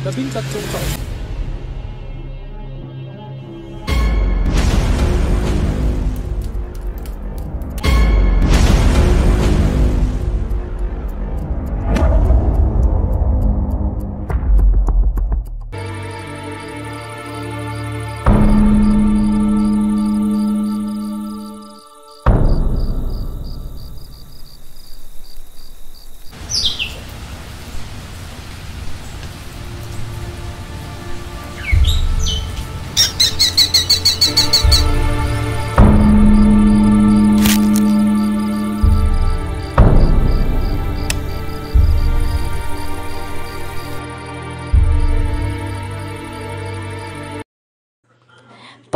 13 taon.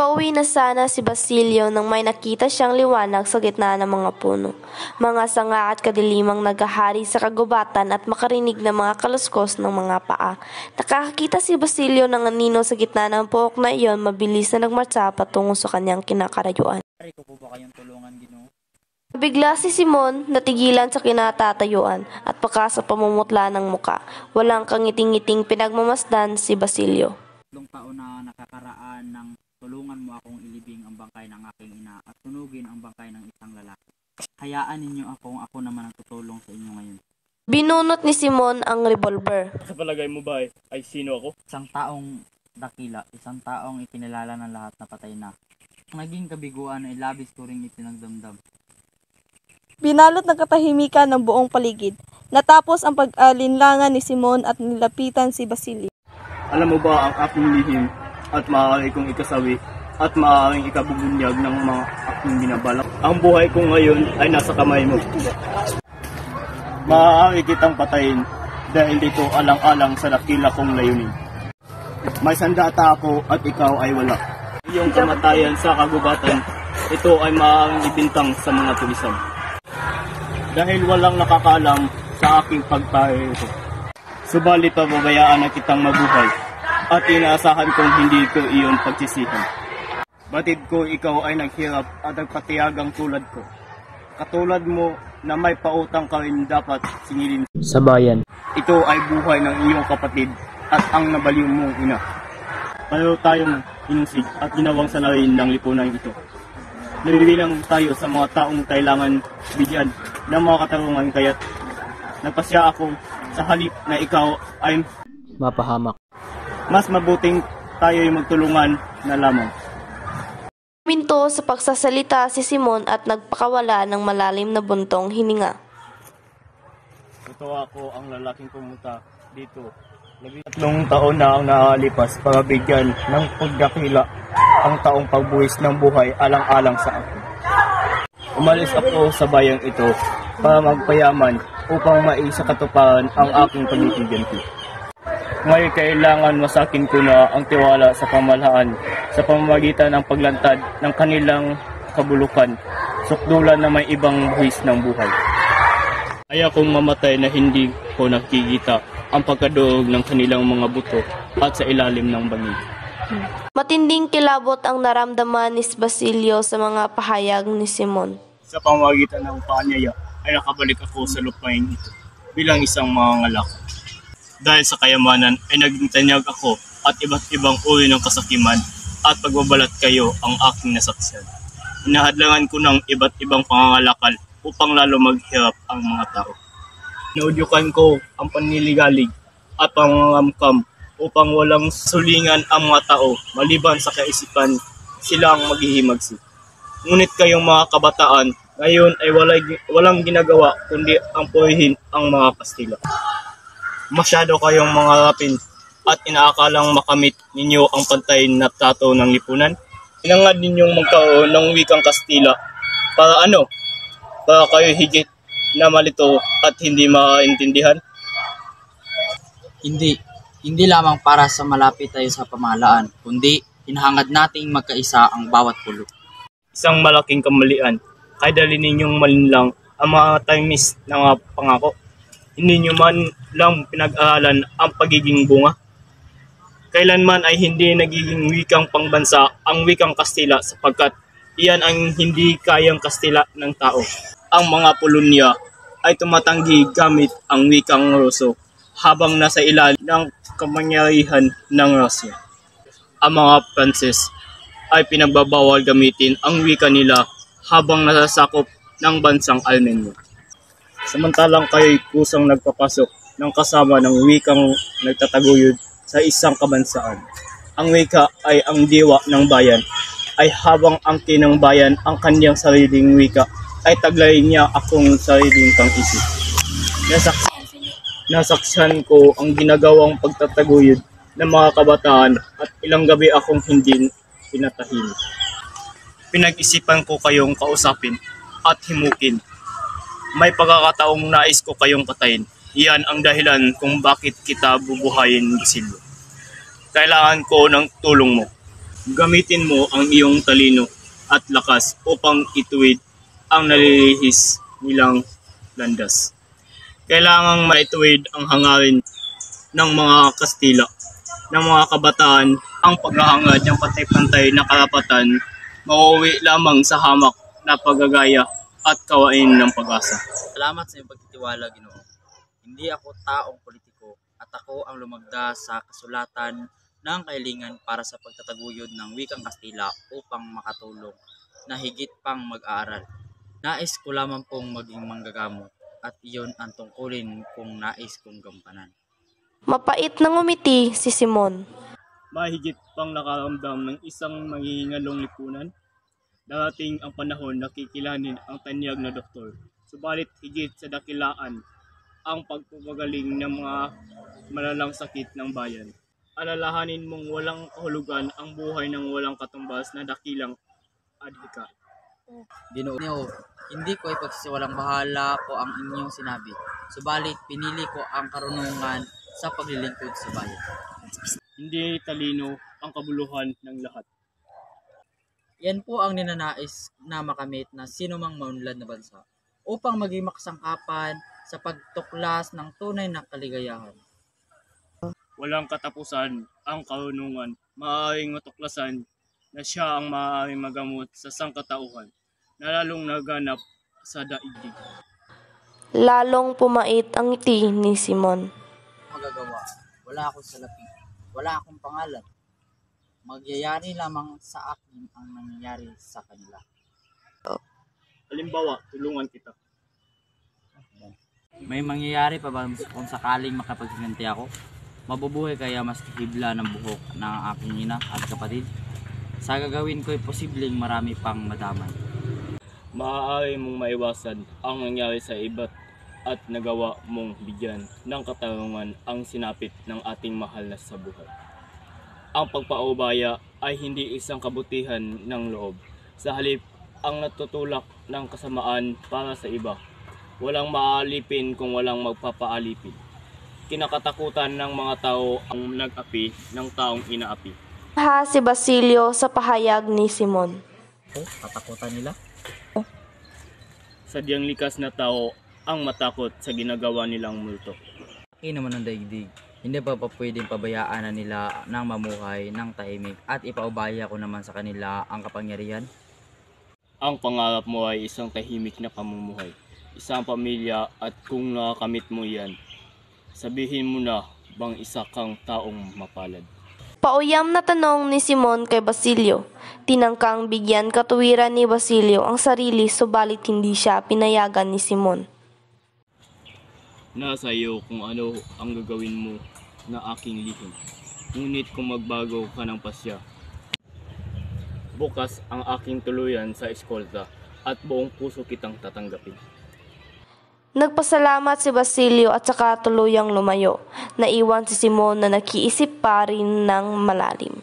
Pauwi na sana si Basilio nang may nakita siyang liwanag sa gitna ng mga puno. Mga sanga at kadilimang naghahari sa kagubatan at makarinig ng mga kaluskos ng mga paa. Nakakakita si Basilio ng anino sa gitna ng pook na iyon, mabilis na nagmarcha patungo sa kanyang kinakarayuan. Pare ko po ba kayong tulungan, Ginoo? Bigla si Simon natigilan sa kinatatayuan at baka sa pamumutla ng muka. Walang kangiting-ngiting pinagmamasdan si Basilio. 3 taon na nakakaraan ng tulungan mo akong ilibing ang bangkay ng aking ina at sunugin ang bangkay ng isang lalaki. Hayaan ninyo ako naman ang tutulong sa inyo ngayon. Binunot ni Simon ang revolver. Sa palagay mo ba ay sino ako? Isang taong dakila, isang taong ikinilala ng lahat na patay na. Ang naging kabiguan ay labis ko ring itinagdamdam. Binalot ng katahimikan ng buong paligid. Natapos ang pag-alinlangan ni Simon at nilapitan si Basilio. Alam mo ba ang aking lihim at maaari kong ikasawi at maaaring ikabubunyag ng mga aking binabalak? Ang buhay ko ngayon ay nasa kamay mo. Maaari kitang patayin dahil dito alang-alang sa dakila kong layunin. May sandata ako at ikaw ay wala. Iyong kamatayan sa kagubatan, ito ay maaaring ibintang sa mga tulisan. Dahil walang nakakaalam sa aking pagpahirito. Subalit pababayaan na kitang mabuhay at inaasahan kong hindi ko iyon pagsisihan. Batid ko ikaw ay naghirap at nagpatiyagang tulad ko. Katulad mo na may pautang ka rin dapat singilin sa bayan. Ito ay buhay ng iyong kapatid at ang nabaliw mong ina. Pareho tayong inusig at ginawang salarin ng lipunan ito. Nabibilang tayo sa mga taong kailangan bigyan ng mga katarungan kaya't nagpasya ako sa halip na ikaw ay mapahamak. Mas mabuting tayo ay magtulungan na lamang. Minto sa pagsasalita si Simon at nagpakawala ng malalim na buntong hininga. Ito ako ang lalaking pumunta dito. 13 taon na ang nakalipas para bigyan ng pagdakila ang taong pagbuwis ng buhay alang-alang sa akin. Umalis ako sa bayang ito para magpayaman upang maisa katuparan ang aking pagtitiganti. Ngayon kailangan masakin ko na ang tiwala sa pamahalaan sa pamamagitan ng paglantad ng kanilang kabulukan, sukdulan na may ibang buwis ng buhay. Ayaw kong mamatay na hindi ko nakikita ang pagkaduog ng kanilang mga buto at sa ilalim ng bangin. Matinding kilabot ang naramdaman ni Basilio sa mga pahayag ni Simon. Sa pamamagitan ng paanyaya ay nakabalik ako sa lupain ito bilang isang mangangalak. Dahil sa kayamanan ay naging tanyag ako at iba't ibang uri ng kasakiman at pagbabalat kayo ang aking nasaksiyan. Hinahadlangan ko ng iba't ibang pangangalakal upang lalo maghirap ang mga tao. Naudyukan ko ang paniligalig at pangangamkam upang walang sulingan ang mga tao maliban sa kaisipan silang maghihimagsi. Ngunit kayong mga kabataan ngayon ay walang ginagawa kundi ang purihin ang mga Kastila. Masyado kayong mga rapin at inaakalang makamit ninyo ang pantay na trato ng lipunan. Inangad ninyong magkaroon ng wikang Kastila para ano? Para kayo higit na malito at hindi maintindihan? Hindi lamang para sa malapit tayo sa pamahalaan, kundi hinahangad nating magkaisa ang bawat pulo. Isang malaking kamalian, kaya dali ninyong malinlang ang mga times ng mga pangako. Hindi nyo man lang pinag-aralan ang pagiging bunga. Kailanman ay hindi nagiging wikang pangbansa ang wikang Kastila sapagkat iyan ang hindi kayang Kastila ng tao. Ang mga Polonia ay tumatanggi gamit ang wikang Ruso habang nasa ilalim ng kamangyarihan ng Russia. Ang mga Pranses ay pinagbabawal gamitin ang wika nila habang nasasakop ng bansang Armenia. Samantalang kayo'y kusang nagpapasok ng kasama ng wikang nagtataguyod sa isang kabansaan. Ang wika ay ang diwa ng bayan, ay habang ang kinang bayan ang kanyang sariling wika, ay taglay niya akong sariling pang-isip. Nasaksihan ko ang ginagawang pagtataguyod ng mga kabataan at ilang gabi akong hindi pinatahimik. Pinag-isipan ko kayong kausapin at himukin. May pagkakataong nais ko kayong patayin. Iyan ang dahilan kung bakit kita bubuhayin, Basilio. Kailangan ko ng tulong mo. Gamitin mo ang iyong talino at lakas upang ituwid ang nalilihis nilang landas. Kailangang maituwid ang hangarin ng mga Kastila, ng mga kabataan, ang paghahangad ng pantay-pantay na karapatan, mauwi lamang sa hamak na paggagaya at kawain ng pag-asa. Salamat sa iyong pagtitiwala, Ginoo. Hindi ako taong politiko at ako ang lumagda sa kasulatan ng kahilingan para sa pagtataguyod ng wikang Kastila upang makatulong na higit pang mag-aaral. Nais ko lamang pong maging manggagamo at iyon ang tungkulin kung nais kong gampanan. Mapait na ngumiti si Simon. Mahigit pang nakaramdam ng isang manghihingalong lipunan. Darating ang panahon na kikilanin ang tanyag na doktor. Subalit higit sa dakilaan ang pagpapagaling ng mga malalang sakit ng bayan. Alalahanin mong walang kahulugan ang buhay ng walang katumbas na dakilang adhika. Ginoo, hindi ko ipagsisiwalang bahala ko ang inyong sinabi. Subalit pinili ko ang karunungan sa paglilingkod sa bayan. Hindi talino ang kabuluhan ng lahat. Yan po ang ninanais na makamit na sinumang maunlad na bansa upang maging makasangkapan sa pagtuklas ng tunay na kaligayahan. Walang katapusan ang karunungan, maaaring matuklasan na siya ang maaaring magamot sa sangkatauhan na lalong naganap sa daigdig. Lalong pumait ang ngiti ni Simon. Magagawa, wala akong salapi, wala akong pangalan. Magyayari lamang sa akin ang nangyayari sa kanila. Halimbawa, tulungan kita. May mangyayari pa ba kung sakaling makapagsinanti ako? Mabubuhay kaya mas hibla ng buhok ng aking ina at kapatid? Sa gagawin ko ay posibleng marami pang madamay. Maaari mong maiwasan ang nangyari sa iba't at nagawa mong bigyan ng katarungan ang sinapit ng ating mahal na sa buhay. Ang pagpaubaya ay hindi isang kabutihan ng loob. Sa halip, ang natutulak ng kasamaan para sa iba. Walang maalipin kung walang magpapaalipin. Kinakatakutan ng mga tao ang nag-api ng taong inaapi. Ha si Basilio sa pahayag ni Simon. Oh, katakutan nila? Sadyang likas na tao ang matakot sa ginagawa nilang multo. Akin naman ang daigdig. Hindi pa pwedeng pabayaan na nila ng mamuhay ng tahimik at ipaubaya ko naman sa kanila ang kapangyarihan? Ang pangarap mo ay isang tahimik na pamumuhay, isang pamilya at kung nakakamit mo yan, sabihin mo na bang isa kang taong mapalad. Pauyam na tanong ni Simon kay Basilio. Tinangkang bigyan katuwiran ni Basilio ang sarili subalit hindi siya pinayagan ni Simon. Nasa iyo kung ano ang gagawin mo na aking lihim. Ngunit kung magbago ka ng pasya, bukas ang aking tuluyan sa eskolta at buong puso kitang tatanggapin. Nagpasalamat si Basilio at saka tuluyang lumayo. Naiwan si Simon na nakiisip pa rin ng malalim.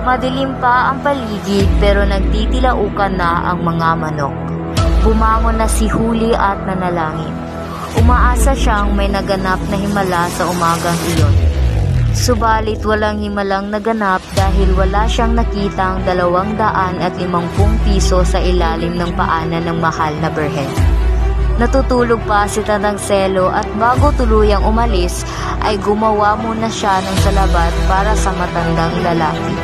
Madilim pa ang paligid pero nagtitilaukan na ang mga manok. Bumangon na si Huli at nanalangin. Umaasa siyang may naganap na himala sa umagang iyon. Subalit walang himalang naganap dahil wala siyang nakitang 250 piso sa ilalim ng paanan ng mahal na berhen. Natutulog pa si Tandang Selo at bago tuluyang umalis ay gumawa muna siya ng salabat para sa matandang lalaki.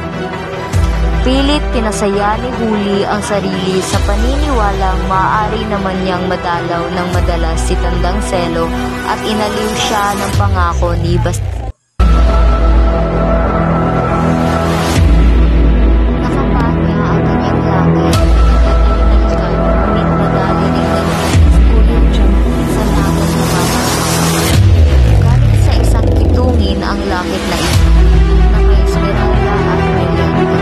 Pilit pinasaya ni Huli ang sarili sa paniniwalang maaari naman niyang madalaw ng madalas si Tandang Selo at inaliw siya ng pangako ni Basti. Nakapanya ang kanyang langit at inalikan ngunit nadali ng ulit sa langit na mamamaw. Galing sa isang kitungin ang langit na ito na may esmeralda at brilyante.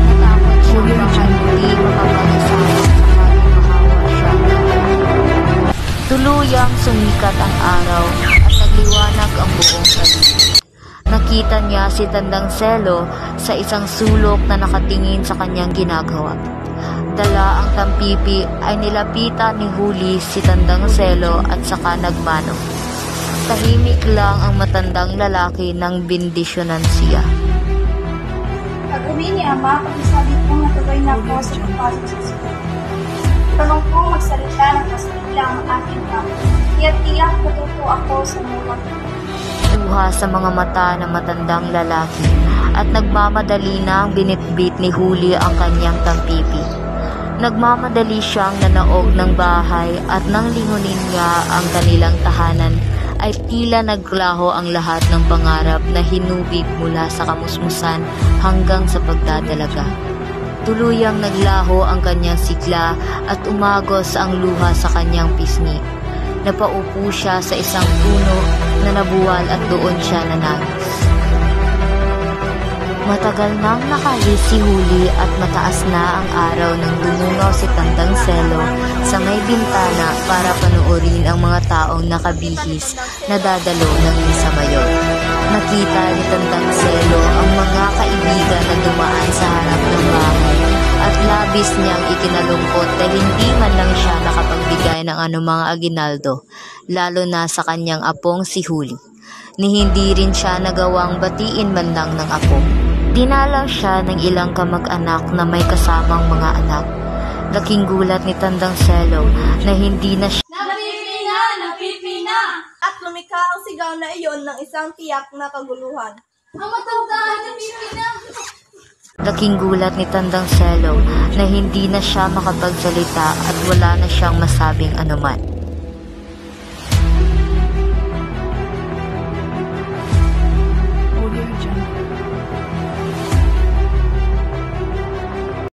Natakot siya baka hindi makapag-asawa sakaling mahawa siya ng langit. Tuluyang sumikat ang araw at nagliwanag ang buong paligid. Nakita niya si Tandang Selo sa isang sulok na nakatingin sa kanyang ginagawa. Dala ang tampipi ay nilapitan ni Huli si Tandang Selo at saka nagmano. Tahimik lang ang matandang lalaki nang bindisyonan siya. Kagabi ni Ama, pag-isabi ko natuloy na ako sa pagpasok sa school. Tanong ko magsalita ng Kastila ang aking kamo. Tiyak-tiyak matuto ako sa mulat. Luha sa mga mata ng matandang lalaki at nagmamadali na ang binitbit ni Huli ang kanyang tampipi. Nagmamadali siyang nanaog ng bahay at nang lingunin niya ang kanilang tahanan ay tila naglaho ang lahat ng pangarap na hinubig mula sa kamusmusan hanggang sa pagdadalaga. Tuluyang naglaho ang kanyang sigla at umagos ang luha sa kanyang pisngi. Napaupo siya sa isang puno na nabuwal at doon siya nanagis. Matagal nang nakalis si Huli at mataas na ang araw nang dumungaw si Tandang Selo sa may bintana para panuorin ang mga taong nakabihis na dadalo ng Misa Mayor. Nakita ni Tandang Selo ang mga kaibigan na dumaan sa harap ng bahay at labis niyang ikinalungkot dahil hindi man lang siya nakapagbigay ng anumang aginaldo, lalo na sa kanyang apong si Huli. Ni hindi rin siya nagawang batiin man lang ng apo. Dinalaw siya ng ilang kamag-anak na may kasamang mga anak. Laking gulat ni Tandang Selo na hindi na siya Napipina! Napipina! At lumikha ang sigaw na iyon ng isang tiyak na kaguluhan. Ang matanda! Napipina! Laking gulat ni Tandang Selo na hindi na siya makapagsalita at wala na siyang masabing anuman.